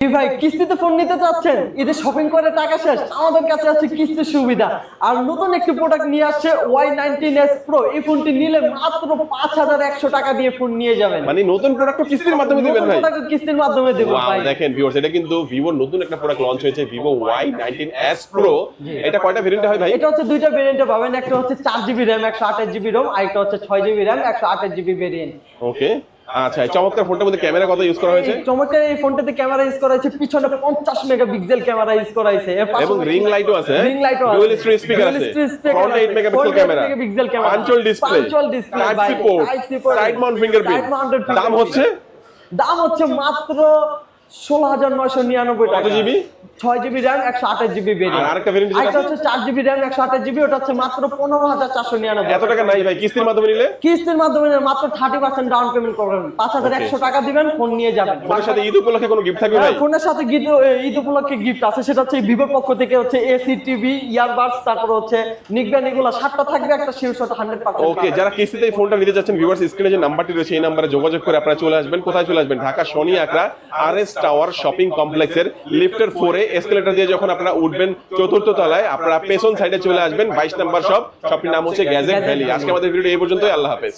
ভাই কিস্তিতে ফোন নিতে চাচ্ছেন, ঈদে শপিং করে টাকা শেষ, আমাদের কাছে আছে কিস্তির সুবিধা। আর নতুন একটি প্রোডাক্ট নিয়ে আসছে Y19s Pro। এই ফোনটি নিলে মাত্র 5100 টাকা দিয়ে ফোন নিয়ে যাবেন। মানে নতুন প্রোডাক্ট কিস্তির মাধ্যমে দিবেন ভাই? প্রোডাক্ট কিস্তির মাধ্যমে দেব ভাই। দেখেন ভিউয়ার্স, এটা কিন্তু ভিভোর নতুন একটা প্রোডাক্ট লঞ্চ হয়েছে, Vivo Y19s Pro। এটা কয়টা ভেরিয়েন্টে হয় ভাই? এটা হচ্ছে দুইটা ভেরিয়েন্টে পাবেন, একটা হচ্ছে 4GB RAM 128GB ROM, আর একটা হচ্ছে 6GB RAM 128GB ভেরিয়েন্ট। ওকে, আচ্ছা। এই চমৎকার ফোনটার মধ্যে ক্যামেরা কত ইউজ করা হয়েছে? চমৎকার এই ফোনটাতে ক্যামেরা ইউজ করা হয়েছে, পিছনে 50 মেগাপিক্সেল ক্যামেরা ইউজ করা হয়েছে, এবং রিং লাইটও আছে। রিং লাইটও আছে, ডুয়াল স্পিকার আছে, front 8 megapixel camera, punch hole display, type C port, side mount fingerprint. দাম হচ্ছে মাত্র 16999 টাকা। কত GB? 6GB RAM 128GB variant. আর একটা ভেরিয়েন্ট এটা হচ্ছে 4GB RAM 128GB, ওটা হচ্ছে মাত্র 15499। এত টাকা নাই ভাই কিস্তির মাধ্যমে নিলে? কিস্তির মাধ্যমে মাত্র 30% ডাউন পেমেন্ট করবেন, 5100 টাকা দিবেন, ফোন নিয়ে যাবেন। ফোনের সাথে ঈদ উপলক্ষে কোনো গিফট থাকবে ভাই? ফোনের সাথে ঈদ উপলক্ষে গিফট আছে, সেটা হচ্ছে ভিভোর পক্ষ থেকে হচ্ছে এসি, টিভি, ইয়ারবাডস, তারপর হচ্ছে নিকব্যান্ড, এগুলো 7টা থাকবে, একটা শিওর শট 100%। ওকে, যারা কিস্তিতে এই ফোনটা নিতে যাচ্ছেন, ভিউয়ার্স স্ক্রিনে যে নাম্বারটি রয়েছে এই নম্বরে যোগাযোগ করে আপনারা চলে আসবেন। কোথায় চলে আসবেন? ঢাকা শনি আকরা আরএস টাওয়ার শপিং কমপ্লেক্সের লিফটের 4 এ এসকেলেটর দিয়ে যখন আপনারা উঠবেন 4র্থ তলায়, আপনারা পেছন সাইডে চলে আসবেন 22 নাম্বার শপ। শপটির নাম হচ্ছে গ্যাজেট ভ্যালি। আজকে আমাদের ভিডিও এই পর্যন্তই। আল্লাহ হাফেজ।